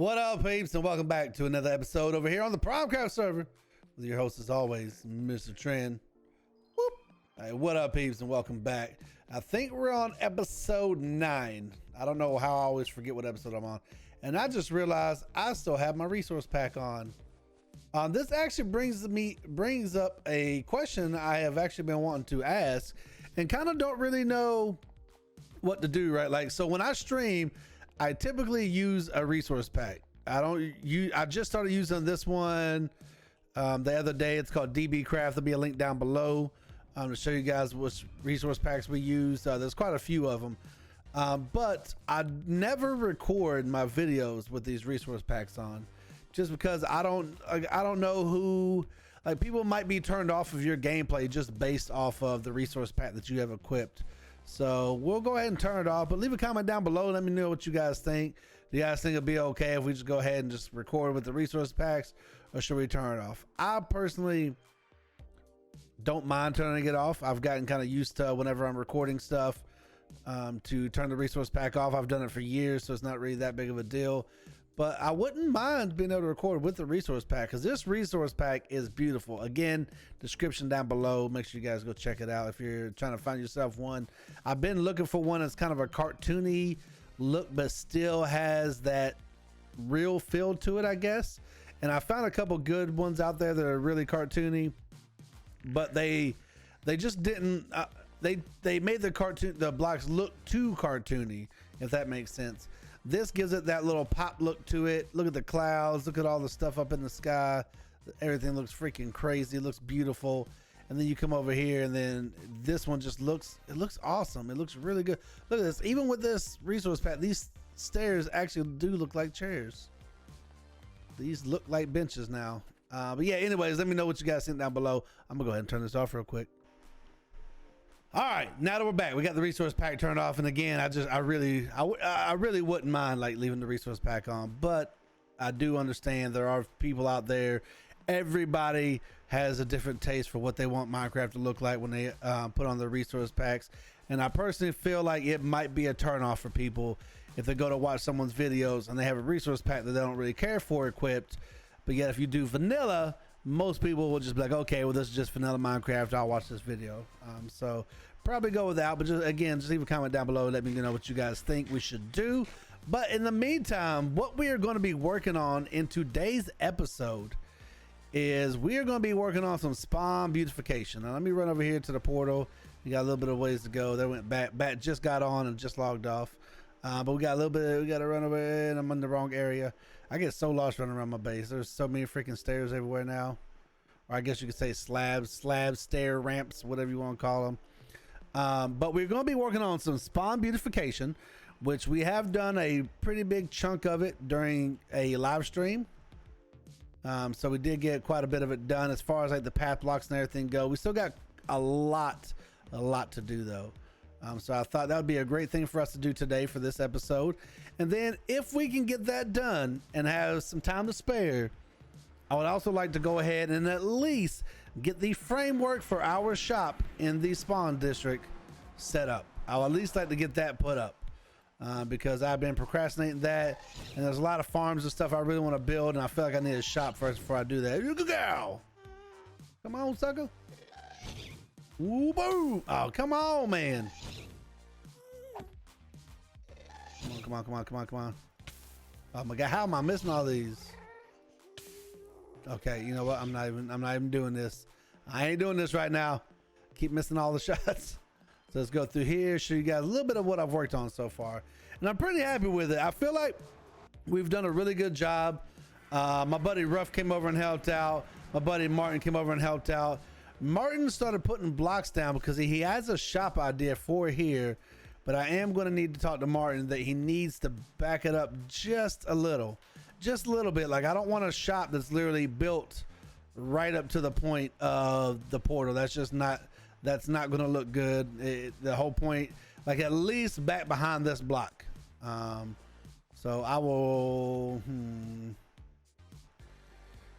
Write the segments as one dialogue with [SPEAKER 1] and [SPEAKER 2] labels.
[SPEAKER 1] What up, peeps, and welcome back to another episode over here on the Primecraft server with your host, as always, Mr. Trend. Whoop. Hey, what up, peeps, and welcome back. I think we're on episode 9. I don't know how I always forget what episode I'm on, and I just realized I still have my resource pack on. This actually brings up a question I have actually been wanting to ask, and kind of don't really know what to do, right? Like, so when I stream, I typically use a resource pack. I just started using this one the other day. It's called Nbhd. There'll be a link down below to show you guys what resource packs we use. There's quite a few of them, but I never record my videos with these resource packs on, just because I don't know who, like, people might be turned off of your gameplay just based off of the resource pack that you have equipped. So we'll go ahead and turn it off, but leave a comment down below. Let me know what you guys think. Do you guys think it'll be okay if we just go ahead and just record with the resource packs, or should we turn it off? I personally don't mind turning it off. I've gotten kind of used to, whenever I'm recording stuff, to turn the resource pack off. I've done it for years, so it's not really that big of a deal. But I wouldn't mind being able to record with the resource pack, because this resource pack is beautiful. Again, description down below. Make sure you guys go check it out if you're trying to find yourself one. I've been looking for one that's kind of a cartoony look, but still has that real feel to it, I guess. And I found a couple good ones out there that are really cartoony, but they just didn't. They made the blocks look too cartoony, if that makes sense. This gives it that little pop look to it. Look at the clouds. Look at all the stuff up in the sky. Everything looks freaking crazy. It looks beautiful. And then you come over here, and then this one just looks awesome. It looks really good. Look at this. Even with this resource pack, these stairs actually do look like chairs. These look like benches now. But yeah, anyways, let me know what you guys think down below. I'm gonna go ahead and turn this off real quick. All right, now that we're back, we got the resource pack turned off, and again, I really wouldn't mind like leaving the resource pack on, but I do understand there are people out there. Everybody has a different taste for what they want Minecraft to look like when they put on the resource packs, and I personally feel like it might be a turnoff for people if they go to watch someone's videos and they have a resource pack that they don't really care for equipped. But yet, if you do vanilla, most people will just be like, okay, well, this is just vanilla Minecraft, I'll watch this video. So probably go with that, but just leave a comment down below. Let me know what you guys think we should do. But in the meantime, what we are going to be working on in today's episode is we are going to be working on some spawn beautification. Now let me run over here to the portal. We got a little bit of ways to go. They went back. Bat just got on and just logged off. But we got a little bit, we got to run over here, and I'm in the wrong area. I get so lost running around my base. There's so many freaking stairs everywhere now. Or I guess you could say slabs, stair ramps, whatever you want to call them. But we're going to be working on some spawn beautification, which we have done a pretty big chunk of it during a live stream. So we did get quite a bit of it done as far as like the path blocks and everything go. We still got a lot to do though. So I thought that would be a great thing for us to do today for this episode. And then if we can get that done and have some time to spare, I would also like to go ahead and at least get the framework for our shop in the spawn district set up. I would at least like to get that put up because I've been procrastinating that, and there's a lot of farms and stuff I really want to build, and I feel like I need a shop first before I do that. You go, come on, sucker. Ooh, boo. Oh, come on, man. Come on. Oh my God, how am I missing all these? Okay, you know what? I'm not even doing this. I ain't doing this right now. Keep missing all the shots. So let's go through here, show you guys a little bit of what I've worked on so far. And I'm pretty happy with it. I feel like we've done a really good job. My buddy Ruff came over and helped out. My buddy Martin came over and helped out. Martin started putting blocks down because he has a shop idea for here, but I am going to need to talk to Martin that he needs to back it up just a little bit. Like, I don't want a shop that's literally built right up to the point of the portal. That's not going to look good. The whole point, like, at least back behind this block. So I will,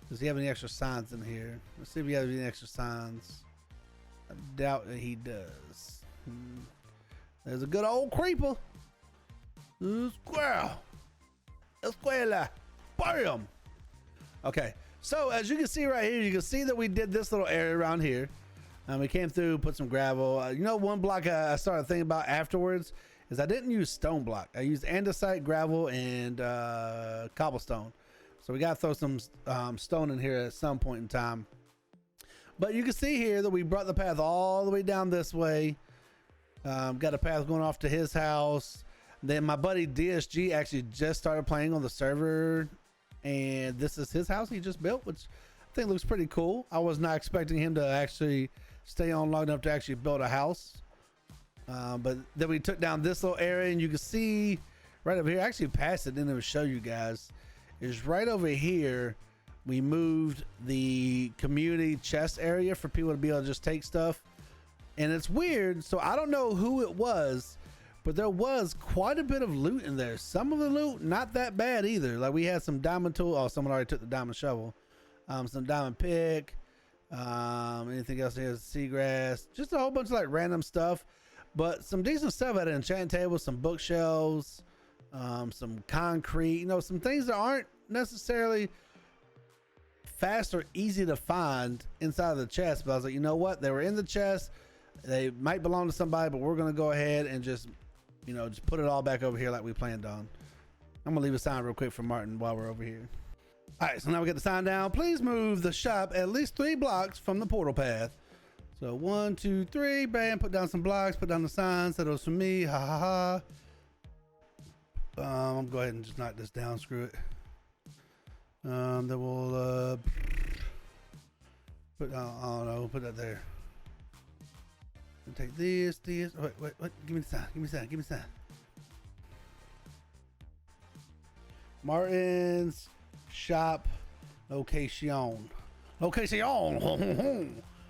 [SPEAKER 1] does he have any extra signs in here? Let's see if he has any extra signs. I doubt that he does. There's a good old creeper. Squirrel. Escuela. Bam. Okay, so as you can see right here, you can see that we did this little area around here. We came through, put some gravel. You know, one block I started thinking about afterwards is I didn't use stone block. I used andesite, gravel, and cobblestone. So we got to throw some stone in here at some point in time. But you can see here that we brought the path all the way down this way. Got a path going off to his house. Then my buddy DSG actually just started playing on the server. And this is his house he just built, which I think looks pretty cool. I was not expecting him to actually stay on long enough to actually build a house. But then we took down this little area, and you can see right over here, I actually passed it, didn't even show you guys, is right over here. We moved the community chest area for people to be able to just take stuff. And it's weird, so I don't know who it was, but there was quite a bit of loot in there. Some of the loot, not that bad either. Like we had some diamond tool. Oh, someone already took the diamond shovel. Some diamond pick. Anything else here? Seagrass. Just a whole bunch of like random stuff. But some decent stuff at an enchant table, some bookshelves, some concrete, you know, some things that aren't necessarily fast or easy to find inside of the chest. But I was like, you know what? They were in the chest. They might belong to somebody, but we're going to go ahead and just, you know, just put it all back over here like we planned on. I'm going to leave a sign real quick for Martin while we're over here. All right, so now we get the sign down. Please move the shop at least 3 blocks from the portal path. So 1, 2, 3, bam, put down some blocks, put down the signs. That was for me, ha ha ha. I'm gonna go ahead and just knock this down, screw it. Then we'll put, I don't know, put that there. And take this, wait, give me the sign, give me the sign. Martin's shop location. All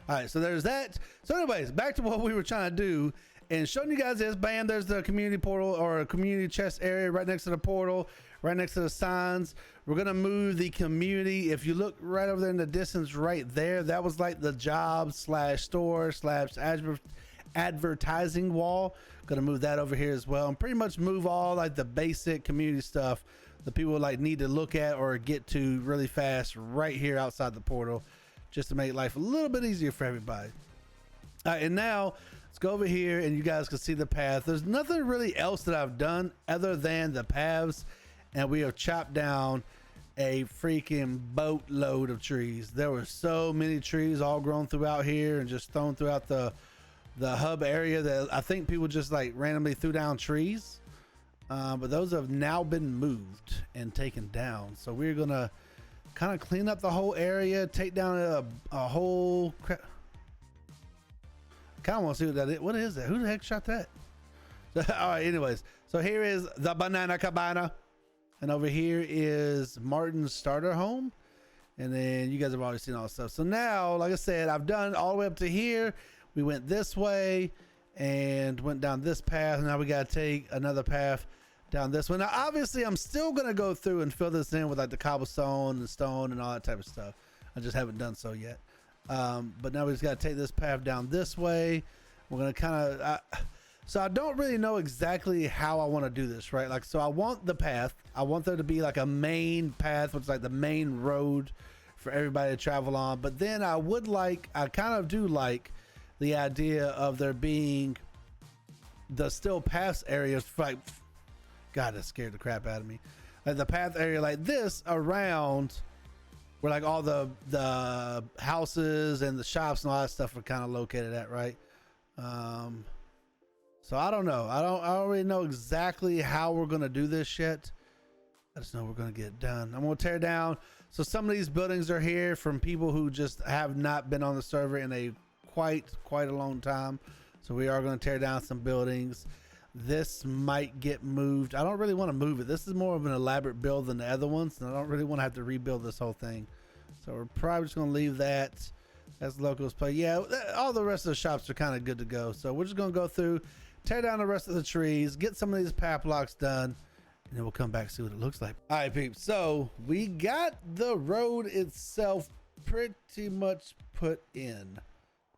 [SPEAKER 1] right, so there's that. So anyways, back to what we were trying to do and showing you guys this. Bam, there's the community portal or community chest area right next to the portal, right next to the signs. We're gonna move the community. If you look right over there in the distance right there, that was like the job slash store slash advertising wall. Gonna move that over here as well, and pretty much move all like the basic community stuff that people like need to look at or get to really fast right here outside the portal, just to make life a little bit easier for everybody. All right, and now let's go over here and you guys can see the path. There's nothing really else that I've done other than the paths, and we have chopped down a freaking boatload of trees. There were so many trees all grown throughout here and just thrown throughout the hub area that I think people just like randomly threw down trees. But those have now been moved and taken down. So we're gonna kind of clean up the whole area, take down a whole crap. I kind of want to see what that is. What is that? Who the heck shot that? So, all right, anyways, so here is the banana cabana, and over here is Martin's starter home, and then you guys have already seen all the stuff. So now, like I said, I've done all the way up to here. We went this way and went down this path. Now we got to take another path down this one. Now obviously I'm still gonna go through and fill this in with like the cobblestone and stone and all that type of stuff. I just haven't done so yet. But now we just got to take this path down this way. We're gonna kind of so I don't really know exactly how I want to do this, right? Like, so I want the path, I want there to be like a main path, which is like the main road for everybody to travel on. But then I kind of do like the idea of there being the still paths areas for like, God, that scared the crap out of me. Like the path area like this around where like all the houses and the shops and all that stuff are kind of located at, right? So I don't know. I don't really know exactly how we're gonna do this yet. I just know we're gonna get it done. I'm gonna tear down. So some of these buildings are here from people who just have not been on the server in a quite a long time. So we are gonna tear down some buildings. This might get moved. I don't really want to move it. This is more of an elaborate build than the other ones, and I don't really want to have to rebuild this whole thing. So we're probably just gonna leave that as locals play. Yeah, all the rest of the shops are kind of good to go. So we're just gonna go through, tear down the rest of the trees, get some of these path blocks done, and then we'll come back and see what it looks like. All right, peeps. So we got the road itself pretty much put in.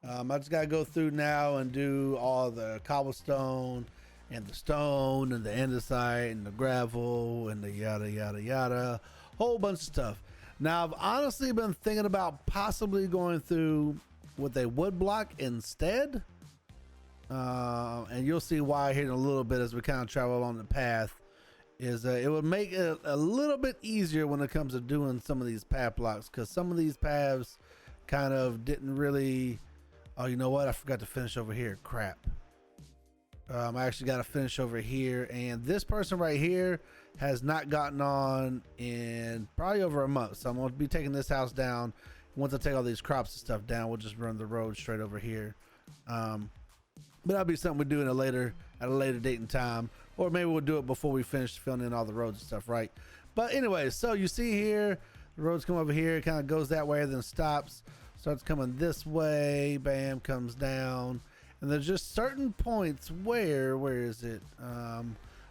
[SPEAKER 1] I just gotta go through now and do all the cobblestone and the stone and the andesite and the gravel and the yada yada yada, whole bunch of stuff. Now I've honestly been thinking about possibly going through with a wood block instead, and you'll see why here in a little bit as we kind of travel along the path. Is it would make it a little bit easier when it comes to doing some of these path blocks, because some of these paths kind of didn't really. Oh, you know what? I forgot to finish over here. Crap. I actually got to finish over here, and this person right here has not gotten on in probably over a month. So I'm going to be taking this house down. Once I take all these crops and stuff down, we'll just run the road straight over here. But that'll be something we do at a later date and time, or maybe we'll do it before we finish filling in all the roads and stuff, right? But anyway, so you see here, the roads come over here, kind of goes that way, then stops, starts coming this way, bam, comes down. And there's just certain points where is it?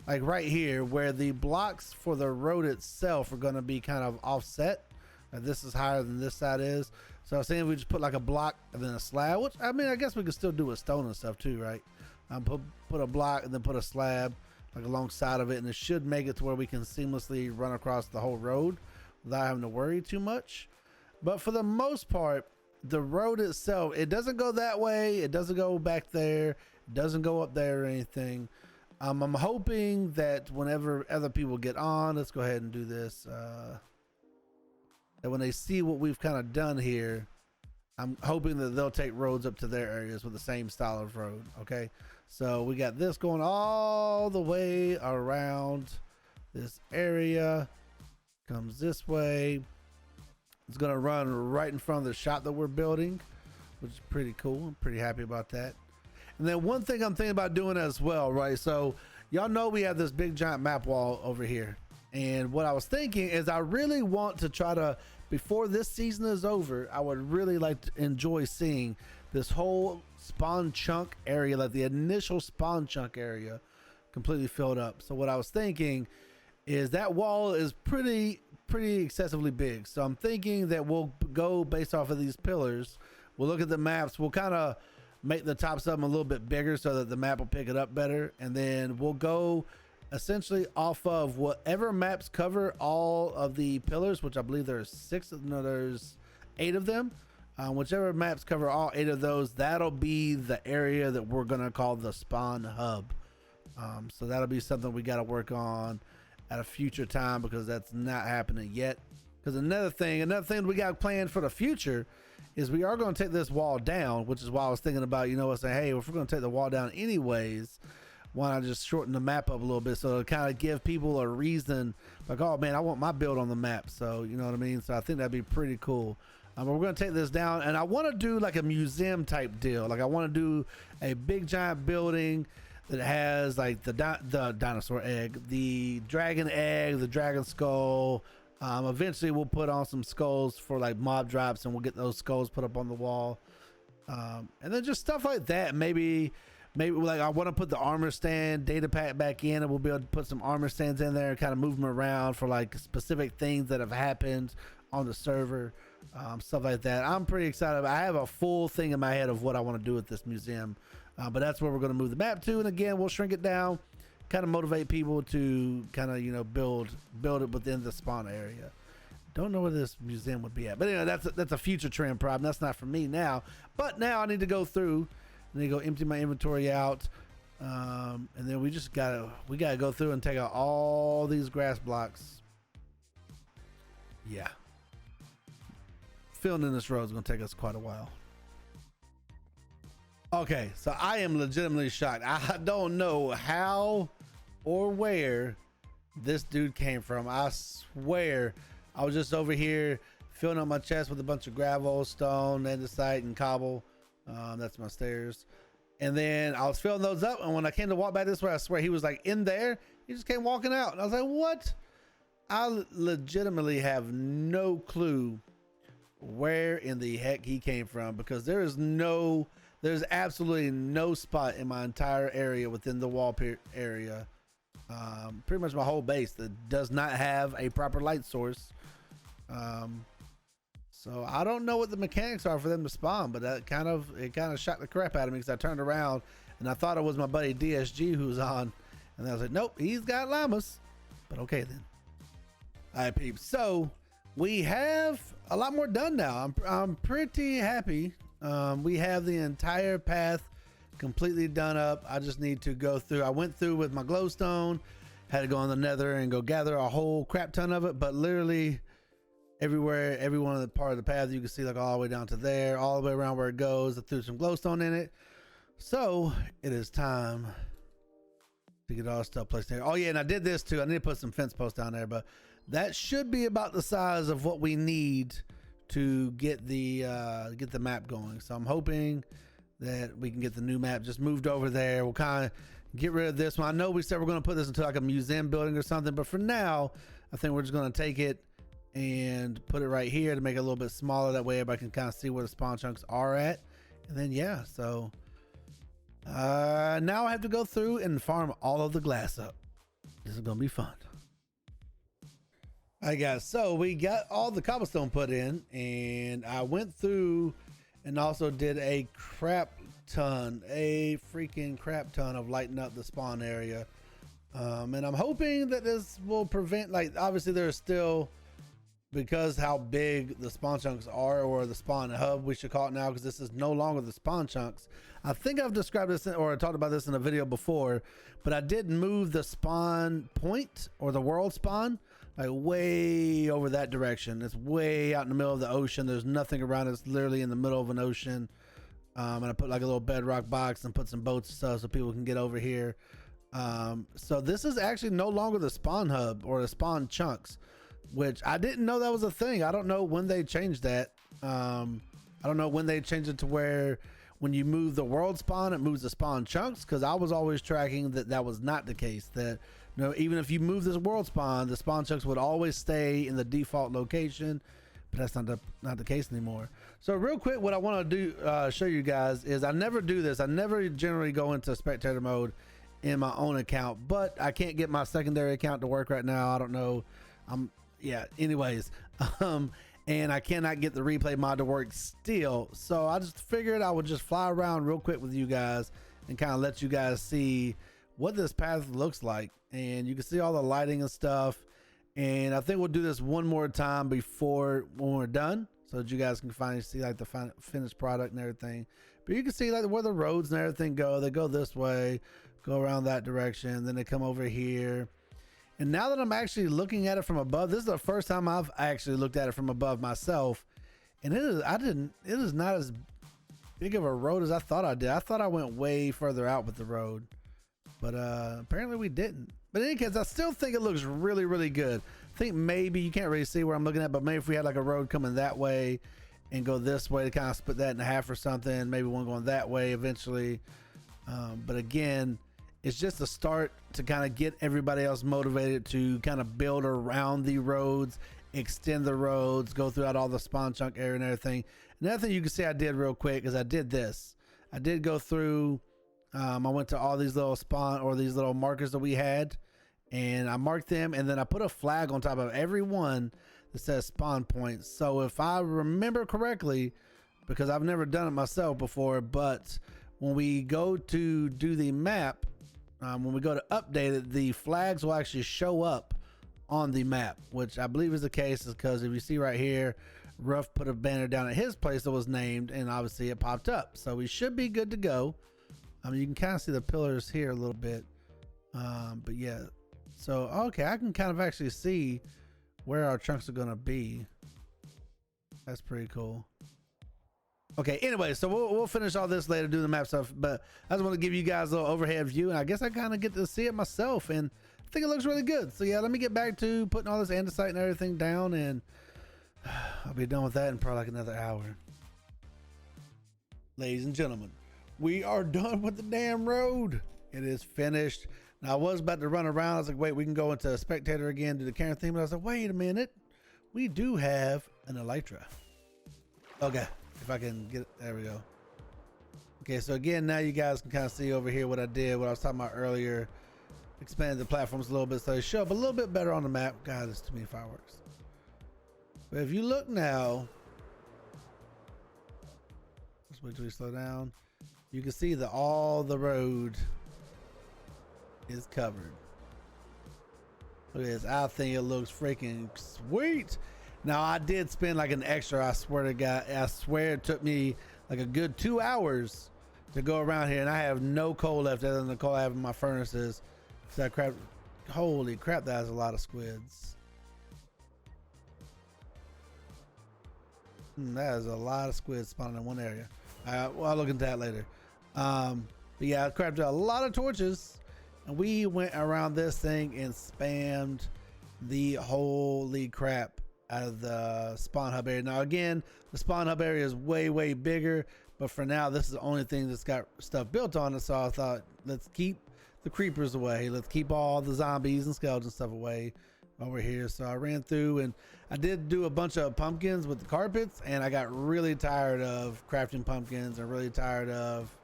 [SPEAKER 1] Like right here, where the blocks for the road itself are going to be kind of offset. This is higher than this side is. So I was saying we just put like a block and then a slab, which I mean, I guess we could still do with stone and stuff too, right? Put a block and then put a slab like alongside of it, and it should make it to where we can seamlessly run across the whole road without having to worry too much. But for the most part, the road itself, it doesn't go that way, it doesn't go back there, it doesn't go up there or anything. I'm hoping that whenever other people get on, let's go ahead and do this, that when they see what we've kind of done here, I'm hoping that they'll take roads up to their areas with the same style of road. Okay, so we got this going all the way around this area, comes this way. It's gonna run right in front of the shop that we're building, which is pretty cool. I'm pretty happy about that. And then one thing I'm thinking about doing as well, right? So y'all know we have this big giant map wall over here. And what I was thinking is I really want to try to, before this season is over, I would really like to enjoy seeing this whole spawn chunk area, like the initial spawn chunk area, completely filled up. So what I was thinking is that wall is pretty excessively big. So I'm thinking that we'll go based off of these pillars. We'll look at the maps. We'll kind of make the tops of them a little bit bigger so that the map will pick it up better. And then we'll go essentially off of whatever maps cover all of the pillars, which I believe there's 8 of them. Whichever maps cover all 8 of those, that'll be the area that we're going to call the spawn hub. So that'll be something we got to work on at a future time, because that's not happening yet. Because another thing we got planned for the future is we are going to take this wall down, which is why I was thinking about, you know, saying, hey, if we're going to take the wall down anyways, why not just shorten the map up a little bit, so to kind of give people a reason, like, oh man, I want my build on the map. So you know what I mean? So I think that'd be pretty cool. But we're going to take this down, and I want to do like a museum type deal. Like I want to do a big giant building that has like the dinosaur egg, the dragon egg, the dragon skull. Eventually we'll put on some skulls for like mob drops, and we'll get those skulls put up on the wall. And then just stuff like that. Maybe like I want to put the armor stand data pack back in, and we'll be able to put some armor stands in there and kind of move them around for like specific things that have happened on the server. Stuff like that. I'm pretty excited. I have a full thing in my head of what I want to do with this museum. But that's where we're going to move the map to, and again we'll shrink it down, kind of motivate people to kind of, you know, build it within the spawn area. Don't know where this museum would be at, but anyway, that's a future trend problem. That's not for me now. But now I need to go through, and then go empty my inventory out, and then we gotta go through and take out all these grass blocks. Yeah, filling in this road is going to take us quite a while. Okay, so I am legitimately shocked. I don't know how or where this dude came from. I swear I was just over here filling up my chest with a bunch of gravel, stone, andesite, and cobble. That's my stairs. And then I was filling those up, and when I came to walk back this way, I swear he was like in there. He just came walking out, and I was like, what? I legitimately have no clue where in the heck he came from, because there's absolutely no spot in my entire area within the wall area, pretty much my whole base, that does not have a proper light source. So I don't know what the mechanics are for them to spawn, but it kind of shocked the crap out of me, because I turned around and I thought it was my buddy DSG who was on, and I was like, nope, he's got llamas. But okay then. All right, peeps. So we have a lot more done now. I'm pretty happy. We have the entire path completely done up. I just need to go through. I went through with my glowstone, had to go on the nether and go gather a whole crap ton of it, but literally everywhere, every one of the part of the path, you can see like all the way down to there, all the way around where it goes. I threw some glowstone in it. So it is time to get all the stuff placed there. Oh yeah, and I did this too. I need to put some fence posts down there, but that should be about the size of what we need to get the map going. So I'm hoping that we can get the new map just moved over there. We'll kind of get rid of this one. I know we said we're going to put this into like a museum building or something, but for now, I think we're just going to take it and put it right here to make it a little bit smaller. That way everybody can kind of see where the spawn chunks are at. And then, yeah, so now I have to go through and farm all of the glass up. This is going to be fun. All right, guys, so we got all the cobblestone put in, and I went through and also did a freaking crap ton of lighting up the spawn area. And I'm hoping that this will prevent, like, obviously there's still, because how big the spawn chunks are, or the spawn hub we should call it now, because this is no longer the spawn chunks. I think I've described this or talked about this in a video before, but I did move the spawn point, or the world spawn, like way over that direction. It's way out in the middle of the ocean. There's nothing around it. It's literally in the middle of an ocean. And I put like a little bedrock box and put some boats and stuff so people can get over here. So this is actually no longer the spawn hub or the spawn chunks, which I didn't know that was a thing. I don't know when they changed that. I don't know when they changed it to where when you move the world spawn, it moves the spawn chunks, because I was always tracking that that was not the case. That, you know, even if you move this world spawn, the spawn chunks would always stay in the default location, but that's not the case anymore. So real quick, what I want to do, show you guys, is I never do this. I never generally go into spectator mode in my own account, but I can't get my secondary account to work right now. I don't know. Yeah, anyways, and I cannot get the replay mod to work still. So I just figured I would just fly around real quick with you guys and kind of let you guys see what this path looks like. And you can see all the lighting and stuff. And I think we'll do this one more time before when we're done, so that you guys can finally see like the finished product and everything. But you can see like where the roads and everything go. They go this way, go around that direction, then they come over here. And now that I'm actually looking at it from above, this is the first time I've actually looked at it from above myself. And it is not as big of a road as I thought I did. I thought I went way further out with the road, but apparently we didn't. But in any case, I still think it looks really, really good. I think maybe you can't really see where I'm looking at, but maybe if we had like a road coming that way and go this way to kind of split that in half or something, maybe one going that way eventually. But again, it's just a start to kind of get everybody else motivated to kind of build around the roads, extend the roads, go throughout all the spawn chunk area and everything. Another thing you can see I did real quick is I did this. I did go through, I went to all these little spawn or these little markers that we had, and I marked them, and then I put a flag on top of every one that says spawn points. So if I remember correctly, because I've never done it myself before, but when we go to do the map, when we go to update it, the flags will actually show up on the map, which I believe is the case, is because if you see right here, Ruff put a banner down at his place that was named, and obviously it popped up. So we should be good to go. You can kind of see the pillars here a little bit, but yeah. So okay, I can kind of actually see where our chunks are gonna be. That's pretty cool. Okay, anyway, so we'll finish all this later, do the map stuff, but I just want to give you guys a little overhead view, and I guess I kind of get to see it myself, and I think it looks really good. So yeah, let me get back to putting all this andesite and everything down, and I'll be done with that in probably like another hour. Ladies and gentlemen, we are done with the damn road. It is finished. Now I was about to run around. I was like, wait, we can go into a spectator again, do the camera theme, but I was like, wait a minute, we do have an elytra. Okay. If I can get it, there we go. Okay, so again, now you guys can kind of see over here what I did, what I was talking about earlier. Expanded the platforms a little bit so they show up a little bit better on the map. God, there's too many fireworks. But if you look now, let's wait till we slow down. You can see that all the road is covered. Look at this. I think it looks freaking sweet. Now I did spend like an extra, I swear to God, I swear it took me like a good 2 hours to go around here, and I have no coal left other than the coal I have in my furnaces. So that crap, holy crap, that is a lot of squids. That is a lot of squids spawning in one area. Well, I'll look into that later. But yeah, I crafted a lot of torches, and we went around this thing and spammed the holy crap out of the spawn hub area. Now again, the spawn hub area is way bigger, but for now this is the only thing that's got stuff built on it. So I thought, let's keep the creepers away, let's keep all the zombies and skeleton stuff away over here. So I ran through, and I did do a bunch of pumpkins with the carpets, and I got really tired of crafting pumpkins and really tired of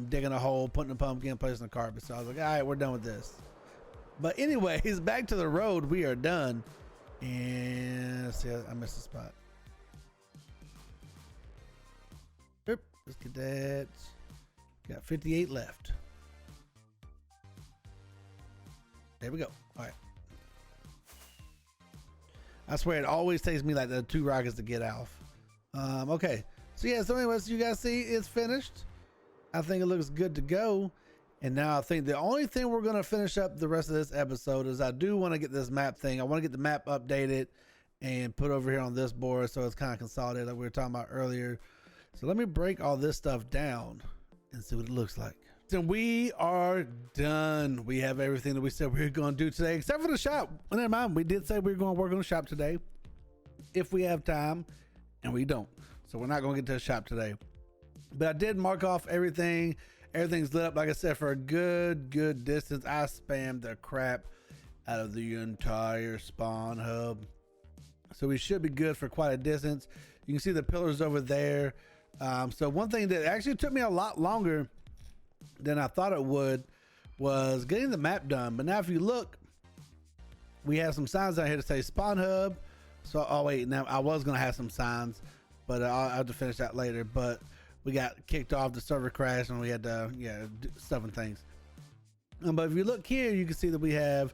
[SPEAKER 1] digging a hole, putting a pumpkin, placing a carpet. So I was like, all right, we're done with this. But anyways, back to the road. We are done. And let's see, I missed a spot. Oop, let's get that. Got 58 left. There we go. All right. I swear it always takes me like the 2 rockets to get off. Okay. So yeah, so anyways, you guys see it's finished. I think it looks good to go. And now I think the only thing we're going to finish up the rest of this episode is I do want to get this map thing. I want to get the map updated and put over here on this board so it's kind of consolidated like we were talking about earlier. So let me break all this stuff down and see what it looks like. So we are done. We have everything that we said we were going to do today, except for the shop. Well, never mind. We did say we were going to work on the shop today if we have time, and we don't. So we're not going to get to the shop today. But I did mark off everything. Everything's lit up, like I said, for a good distance. I spammed the crap out of the entire spawn hub. So we should be good for quite a distance. You can see the pillars over there. So one thing that actually took me a lot longer than I thought it would was getting the map done. But now if you look, we have some signs out here to say spawn hub. So, oh wait, now I was gonna have some signs, but I'll have to finish that later. But we got kicked off, the server crashed, and we had to do stuff and things. But if you look here, you can see that we have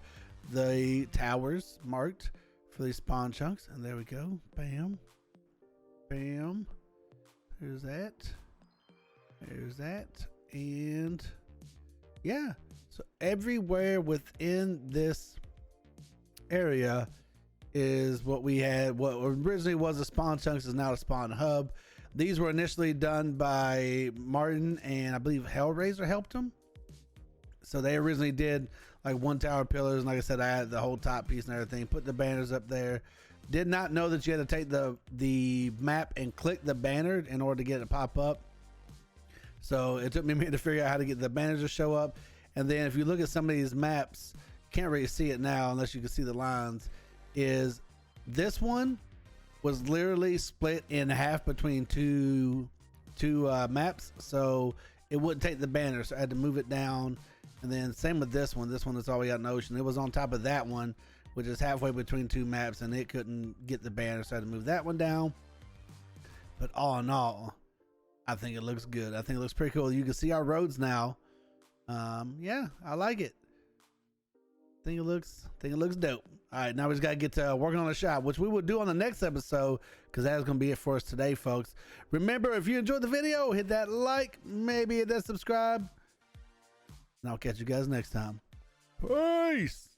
[SPEAKER 1] the towers marked for these spawn chunks, and there we go. Bam, bam. There's that. There's that. And yeah, so everywhere within this area is what we had. What originally was a spawn chunks is now a spawn hub. These were initially done by Martin, and I believe Hellraiser helped him. So they originally did like 1 tower pillars, and like I said, I had the whole top piece and everything, put the banners up there. Did not know that you had to take the map and click the banner in order to get it to pop up. So it took me a minute to figure out how to get the banners to show up. And then if you look at some of these maps, you can't really see it now unless you can see the lines, is this one was literally split in half between two maps, so it wouldn't take the banner, so I had to move it down. And then same with this one. This one is all the way out in the ocean. It was on top of that one, which is halfway between 2 maps, and it couldn't get the banner, so I had to move that one down. But all in all, I think it looks good. I think it looks pretty cool. You can see our roads now. Yeah, I like it. Think it looks dope. All right, now we just got to get to working on the shop, which we will do on the next episode, because that's going to be it for us today, folks. Remember, if you enjoyed the video, hit that like, maybe hit that subscribe, and I'll catch you guys next time. Peace.